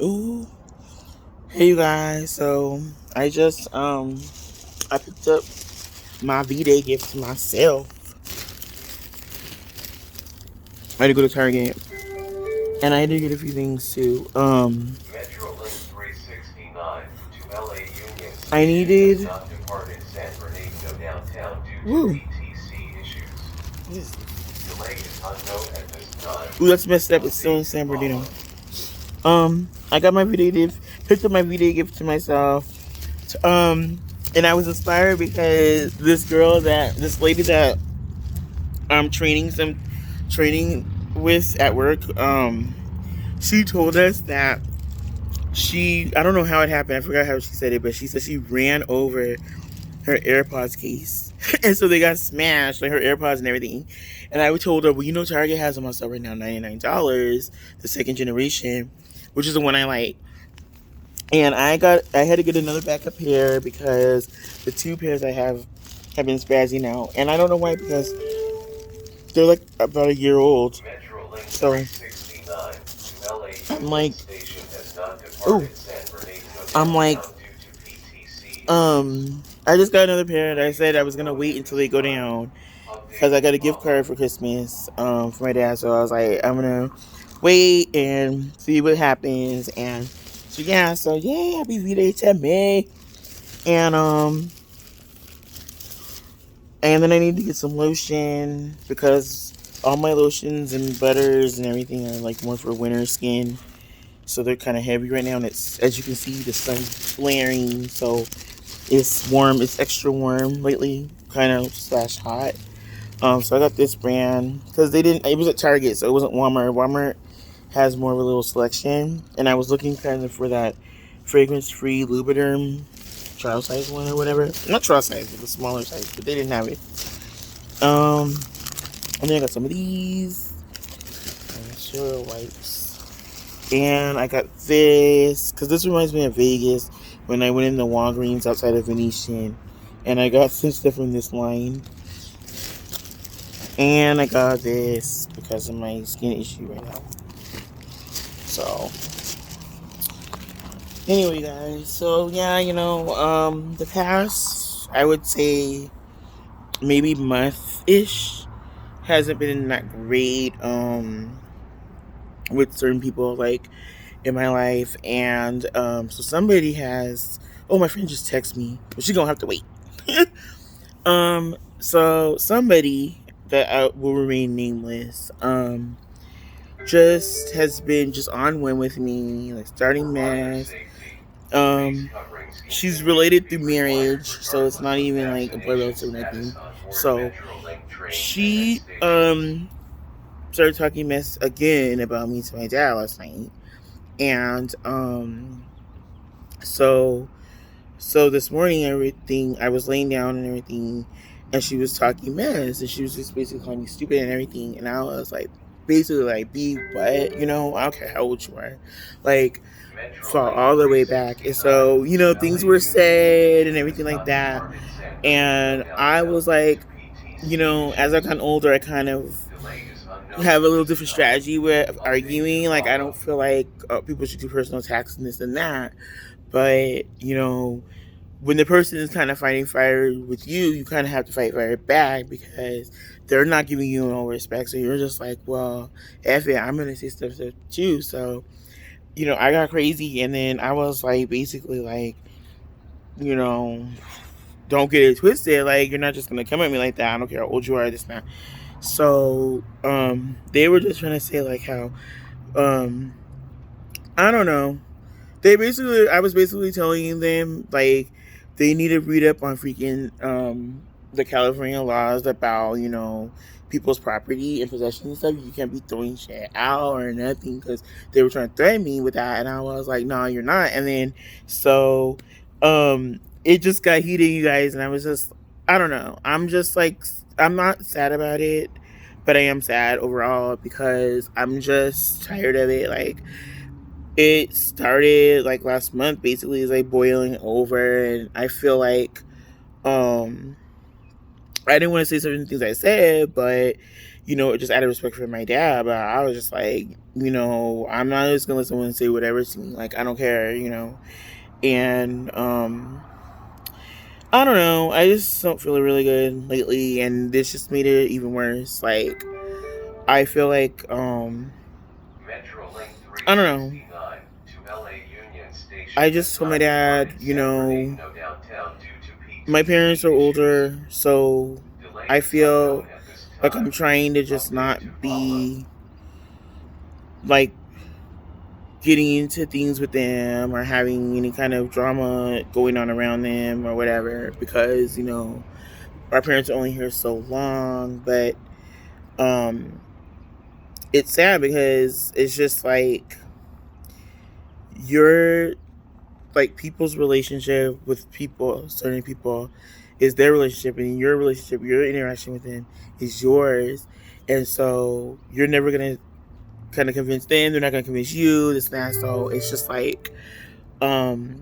Ooh, hey you guys. So I just I picked up my V-Day gift to myself. I had to go to Target and I had to get a few things too. Metrolink 369 to LA Union I Station has needed. not departed San Bernardino downtown due to Woo. PTC issues. What is Delay is unknown at this time. Ooh, that's messed up. It's still in Updates to San Bernardino. follow. I got my V-Day gift. Picked up my V-Day gift to myself. And I was inspired because this lady that I'm training with at work. She told us that I don't know how it happened. I forgot how she said it, but she said she ran over her AirPods case. And so they got smashed, like her AirPods and everything. And I told her, well, Target has them on sale right now, $99, the second generation, which is the one I like. And I had to get another backup pair because the two pairs I have been spazzing out. And I don't know why, because they're like about a year old. Metrolink So 369 to LA I'm Union like, Station has not oh, departed San Bernardino I'm like, downtown due to PTC issues. I just got another pair and I said I was gonna wait until they go down because Updates I to got a gift follow. card for Christmas for my dad. So I was like, I'm gonna wait and see what happens. And so yeah, happy V-Day to me. And and then I need to get some lotion because all my lotions and butters and everything are like more for winter skin. So they're kind of heavy right now, and it's, as you can see, the sun's flaring, so it's warm. It's extra warm lately, kind of slash hot. So I got this brand because they didn't. It was at Target, so it wasn't Walmart. Walmart has more of a little selection, and I was looking kind of for that fragrance-free Lubriderm trial size one or whatever. Not trial size, but the smaller size, but they didn't have it. Um, and then I got some of these. Sure wipes. And I got this because this reminds me of Vegas when I went in the Walgreens outside of Venetian, and I got some stuff from this line. And I got this because of my skin issue right now. So anyway, guys. So yeah, the past, I would say maybe month ish hasn't been that great. With certain people like in my life, and so somebody has. Oh, my friend just texted me, but she's gonna have to wait. So somebody that will remain nameless, just has been just on one with me, like For starting rider math. safety, face Um, coverings she's continue to related be through required marriage, so it's regardless not of even like a blood vaccination relative or status anything. on board So Metrolink trains and at she stations. started talking mess again about me to my dad last night, and so this morning, everything, I was laying down and everything, and she was talking mess, and she was just basically calling me stupid and everything, and I was like, basically like, be what, I don't care how old you are, like, fall Metrolink all the way back. And 369 so, to LA things were Union said and Station has everything like not that, departed San Bernardino and I downtown was due like, to PTC as I issues. got older, I kind of Delay is unknown have a at little this different time. strategy with Updates to arguing. Like, I don't follow. feel like people should do personal attacks and this and that, but when the person is kind of fighting fire with you, you kind of have to fight fire back because they're not giving you no respect. So you're just like, well, F it, I'm gonna say stuff too. So I got crazy, and then I was like, basically like, you know, don't get it twisted. Like, you're not just gonna come at me like that. I don't care how old you are, this now. So they were just trying to say like how um I don't know. I was basically telling them like they need to read up on freaking the California laws about people's property and possession and stuff. You can't be throwing shit out or nothing because they were trying to threaten me with that, and I was like, no, you're not. And then so it just got heated, you guys, and I was just, I don't know. I'm just like, I'm not sad about it, but I am sad overall because I'm just tired of it. Like, it started like last month, basically, is like boiling over, and I feel like um I didn't want to say certain things I said, but just out of respect for my dad. But I was just like, I'm not just gonna let someone say whatever to me. Like, I don't care. And I don't know. I just don't feel really good lately, and this just made it even worse. Like, I feel like Metrolink I don't know. 369 to LA Union I Station just does told my not dad, provide separate no downtown due to my parents are PTC issues. older, so Delay I is unknown feel at this like I'm time. trying to just Update to not follow. be like getting into things with them or having any kind of drama going on around them or whatever, because our parents are only here so long. But um it's sad because it's just like your like people's relationship with people, certain people, is their relationship, and your relationship, your interaction with them is yours. And so you're never gonna kind of convince them, they're not gonna convince you, this and that. So it's just like um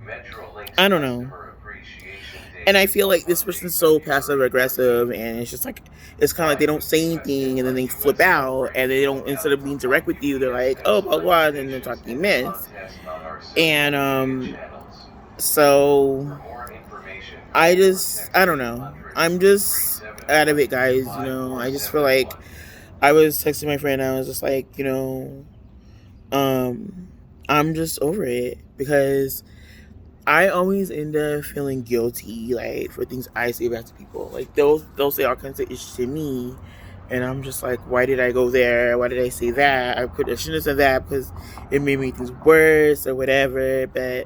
Metrolink's I don't know. Customer Appreciation And I Day feel like on this Monday, person's so passive February aggressive, 13th. and it's just like it's kind of like they don't say anything, and then On they flip U.S. out, and they corporations don't, instead lookout of for being direct with you, they're like, oh, blah blah, and then they're solicitations talking and mess. contests on our social And media channels. so For more information, I call or just, text I don't know. 800 I'm just out of 371 it, guys. I just feel like 5471. I was texting my friend. I was just like, I'm just over it because I always end up feeling guilty, like for things I say back to people. Like they'll say all kinds of issues to me, and I'm just like, why did I go there? Why did I say that? I shouldn't have said that because it made me things worse or whatever. But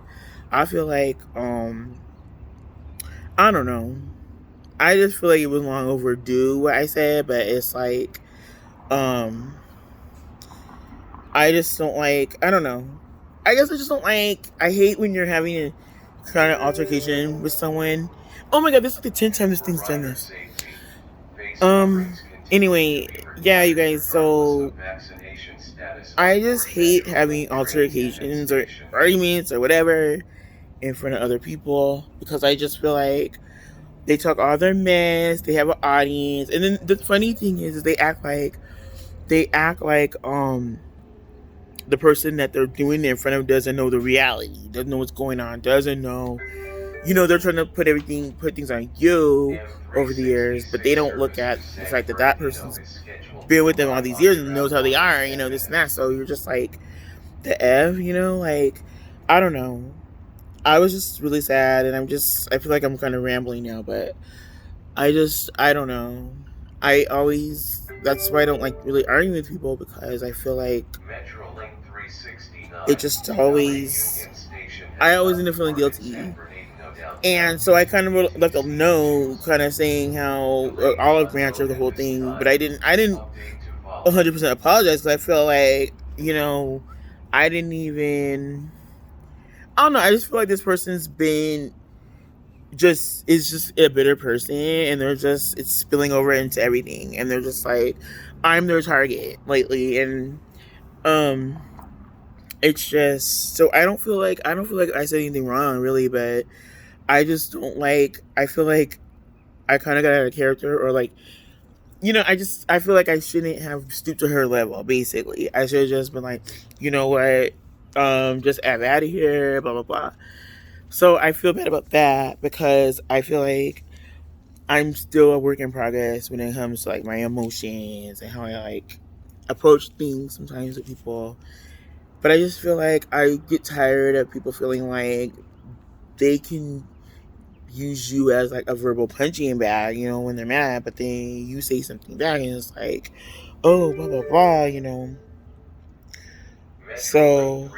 I feel like I don't know. I just feel like it was long overdue what I said, but it's like, um, I just don't like. I don't know. I guess I just don't like. I hate when you're having a kind of altercation with someone. Oh my god, this is like the 10th time this For thing's done rider this. safety, face Um. coverings continue to Anyway, be yeah, you required guys. regardless of So vaccination status I on just board hate Metrolink having transit altercations or stations. arguments or whatever in front of other people because I just feel like they talk all their mess. They have an audience, and then the funny thing is they act like the person that they're doing it in front of doesn't know the reality, doesn't know what's going on, doesn't know. They're trying to put things on you over the years, but they M366 don't look service to at the San fact that that Bernardino person's is scheduled been to with them all arrive these on years and knows track how they limits are, this and pending. that. So you're just like, the like, I don't know. I was just really sad, and I feel like I'm kind of rambling now, but I don't know. That's why I don't like really arguing with people, because I feel like Metrolink it 369 just to LA always, Union Station I has always not end up feeling departed San guilty. Bernardino downtown And so due I to kind of left a PTC note, issues. kind of saying how Delay is olive branch of unknown the at whole this thing, but time. I didn't Update to follow. 100% apologize, because I feel like, I didn't even, I don't know, I just feel like this person's been just is just a bitter person, and it's spilling over into everything, and they're just like, I'm their target lately. And um it's just, so I don't feel like I said anything wrong really, but I just don't like, I feel like I kind of got out of character, or like, I feel like I shouldn't have stooped to her level. Basically, I should have just been like, what, just out of here, blah blah blah. So I feel bad about that, because I feel like I'm still a work in progress when it comes to like my emotions and how I like approach things sometimes with people. But I just feel like I get tired of people feeling like they can use you as like a verbal punching bag, when they're mad, but then you say something back and it's like, oh, blah blah blah. Metrolink So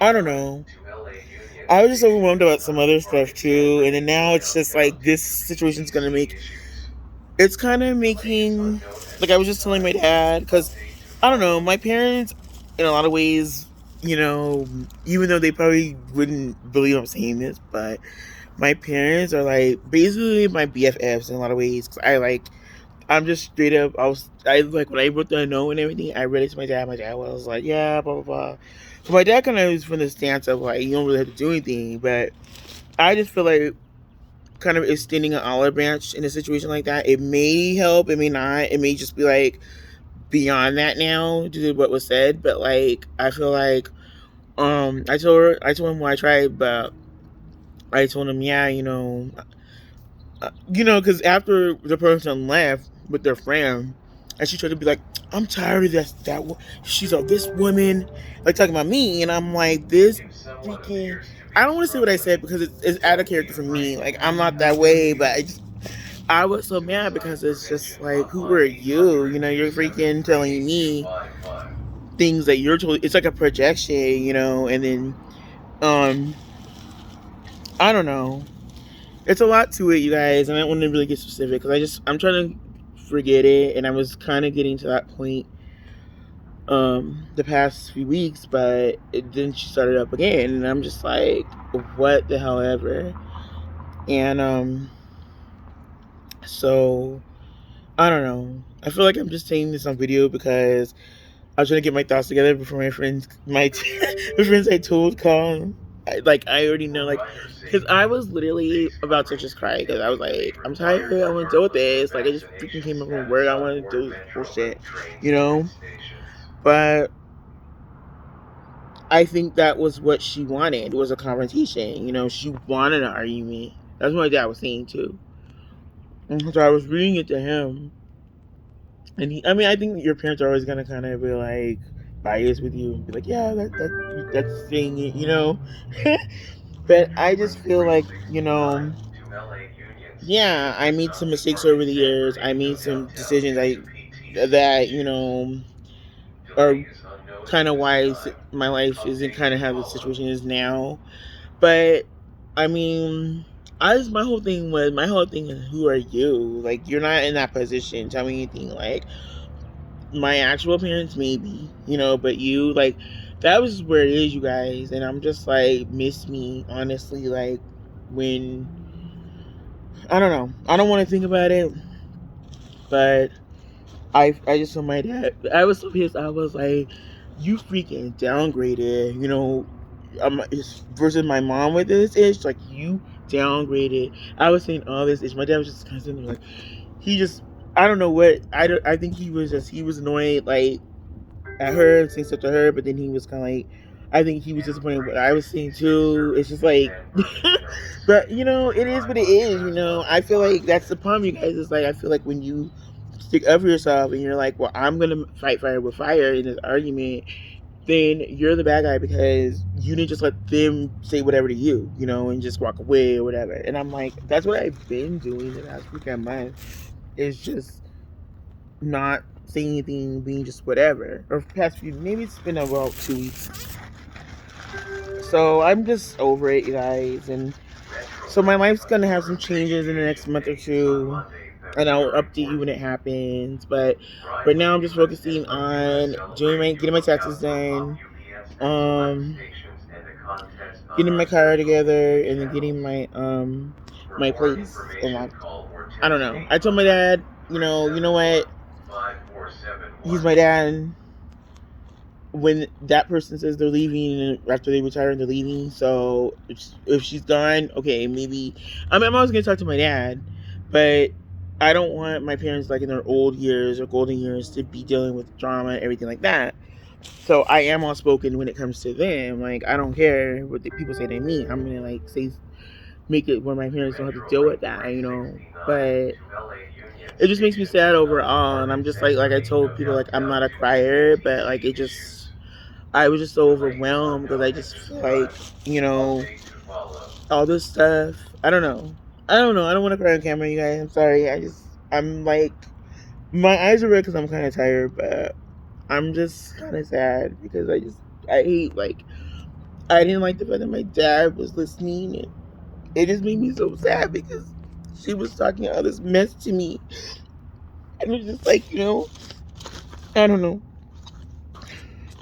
I don't 369 know. to LA Union I was just Station overwhelmed has about some not other stuff departed San too, and then Bernardino now it's just downtown like due this to situation's gonna PTC make, issues. it's kind of Delay is making, unknown at like I was this just telling my time. dad, because Update to I don't know, follow. my parents, in a lot of ways, you know, even though they probably wouldn't believe I'm saying this, but my parents are like basically my BFFs in a lot of ways. Cause I'm just straight up. I like when I wrote the note and everything. I read it to my dad. My dad was like, yeah, blah blah blah. So my dad kind of was from the stance of like, you don't really have to do anything, but I just feel like kind of extending an olive branch in a situation like that. It may help, it may not. It may just be like beyond that now due to what was said. But like, I feel like I told him what I tried, but I told him, yeah, because after the person left with their friend, and she tried to be like, I'm tired of she's of this woman, like talking about me, and I'm like, this freaking. I don't want to say what I said because it's out of character for me. Like, I'm not that way, but I was so mad because it's just like, who are you? You're freaking telling me things that you're told. It's like a projection, and then um, I don't know. It's a lot to it, you guys, and I don't want to really get specific because I'm trying to forget it, and I was kind of getting to that point the past few weeks, but then she started up again, and I'm just like, what the hell ever. And so I don't know. I feel like I'm just saying this on video because I was trying to get my thoughts together before my friends I told call. I already know, like, because I was literally about to just cry because I was like, I'm tired. I want to deal with this. Like, I just freaking came up from work. I want to do this bullshit, you know. But I think that was what she wanted, was a confrontation. She wanted an argument. That's what my dad was saying too. And so I was reading it to him, and I think your parents are always gonna kind of be like biased with you and be like, yeah, that's saying it. But I just feel like, yeah, I made some mistakes over the years. I made some decisions that are kind of why my life isn't kind of how the situation is now. But I mean, my whole thing is, who are you? Like, you're not in that position. Tell me anything. Like, my actual parents, maybe, but you, like, that was where it is, you guys. And I'm just like, miss me, honestly. Like, when I don't know, I don't want to think about it, but I just told my dad, I was so pissed. I was like, you freaking downgraded, versus my mom with this ish. Like, you downgraded. I was saying all this ish. My dad was just constantly like, he just, I don't know what, I think he was annoyed, like, at her, saying stuff to her, but then he was kind of like, I think he was disappointed what I was saying too. It's just like, but it is what it is. I feel like that's the problem, you guys. It's like, I feel like when you stick up for yourself and you're like, well, I'm gonna fight fire with fire in this argument, then you're the bad guy because you didn't just let them say whatever to you, and just walk away or whatever. And I'm like, that's what I've been doing the last weekend month. It's just not saying anything, being just whatever. Or past few, maybe it's been about 2 weeks. So I'm just over it, you guys. And so my life's gonna have some changes in the next month or two, and I'll update you when it happens. But right now, I'm just focusing on getting my taxes done, um, getting my car together, and then getting my place. And I don't know. I told my dad, you know what? He's my dad. When that person says they're leaving and after they retire and they're leaving, so if she's gone, okay, maybe I'm always gonna talk to my dad, but I don't want my parents, like, in their old years or golden years, to be dealing with drama and everything like that. So I am outspoken when it comes to them. Like, I don't care what the people say to me. I'm gonna, like, make it where my parents don't have to deal with that, but it just makes me sad overall. And I'm just like I told people, like, I'm not a crier, but like, I was just so overwhelmed because I just feel like, all this stuff. I don't know. I don't know. I don't want to cry on camera, you guys. I'm sorry. I'm like, my eyes are red because I'm kind of tired, but I'm just kind of sad because I hate, like, I didn't like the fact that my dad was listening, and it just made me so sad because she was talking all this mess to me. And it's just like, I don't know.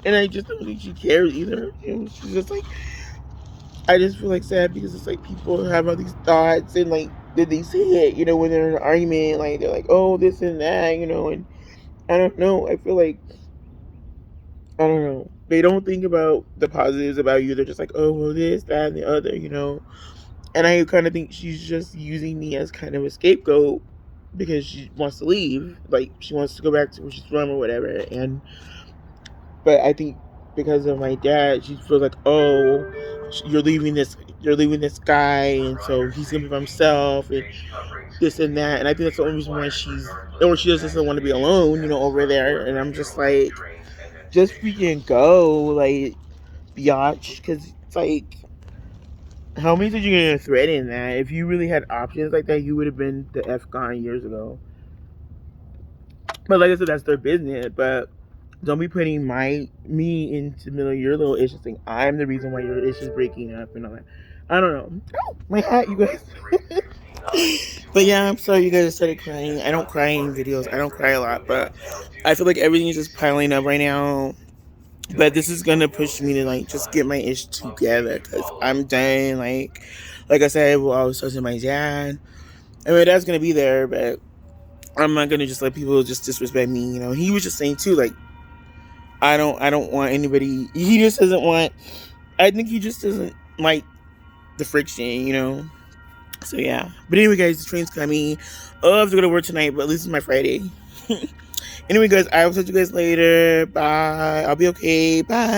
And I just don't think she cares either. She's just like, I just feel like sad because it's like people have all these thoughts, and like, did they say it, when they're in an argument, like, they're like, oh, this and that, and I don't know. I feel like, I don't know. They don't think about the positives about you. They're just like, oh, well, this, that, and the other, And I kind of think she's just using me as kind of a scapegoat because she wants to leave. Like, she wants to go back to where she's from or whatever. And, but I think because of my dad, she feels like, oh, you're leaving this guy, and so he's gonna be by himself, and this and that. And I think that's the only reason why she just doesn't want to be alone, over there. And I'm just like, just freaking go, like, beotch, because it's like, how many times are you gonna threaten that? If you really had options like that, you would have been the F gone years ago. But like I said, that's their business. But don't be putting me into the middle of your little issue thing. I'm the reason why your issue is breaking up and all that. I don't know. Oh, my hat, you guys. But yeah, I'm sorry you guys started crying. I don't cry in videos. I don't cry a lot, but I feel like everything is just piling up right now. But this is gonna push me to like just get my ish together because I'm done. Like I said, well, I was talking to my dad. I mean, my dad's gonna be there, but I'm not gonna just let people just disrespect me. He was just saying too, like, I don't want anybody. He just doesn't want. I think he just doesn't like the friction. So yeah. But anyway, guys, the train's coming. I have to go to work tonight, but at least it's my Friday. Anyway, guys, I will talk to you guys later. Bye. I'll be okay. Bye.